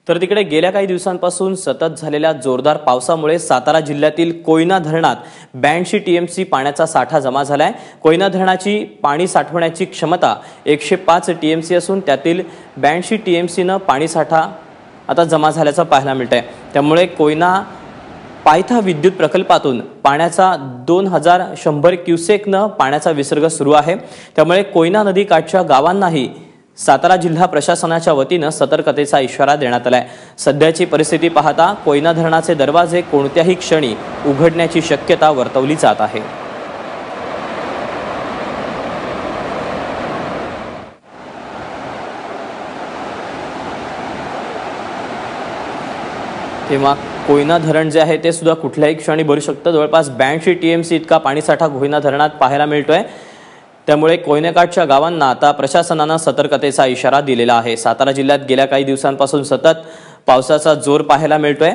तर तिकडे गेल्या काही दिवसांपासून सतत झालेल्या जोरदार पावसामुळे सातारा जिल्ह्यातील कोयना धरणात 82 टीएमसी पाण्याचा साठा जमा झालाय। कोयना धरणाची पाणी साठवण्याची क्षमता 105 टीएमसी असून त्यातील 82 टीएमसीने पाणी साठा आता जमा झाल्याचं पाहायला मिळतंय। त्यामुळे कोयना पायथा विद्युत प्रकल्पातून पाण्याचा 2100 क्युसेकने पाण्याचा विसर्ग सुरू आहे। त्यामुळे कोयना नदी काठच्या गावांनाही सातारा जिल्हा प्रशासनाच्या वतीने सतर्कतेचा इशारा देण्यात आलाय। सध्याची परिस्थिती पाहता कोयना धरणाचे दरवाजे कोणत्याही क्षणी उघडण्याची शक्यता वर्तवली जात आहे। तेव्हा कोयना धरण जे आहे ते सुद्धा कुठल्याही क्षणी भरू शकतं। जवळपास 82 टीएमसी इतका पाणीसाठा कोयना धरणात पाहायला मिळतोय। त्यामुळे कोयनेकाठच्या गावांना आता प्रशासनाने सतर्कतेचा इशारा दिलेला आहे। सातारा जिल्ह्यात गेल्या काही दिवसांपासून सतत पावसाचा जोर पाहायला मिळतोय।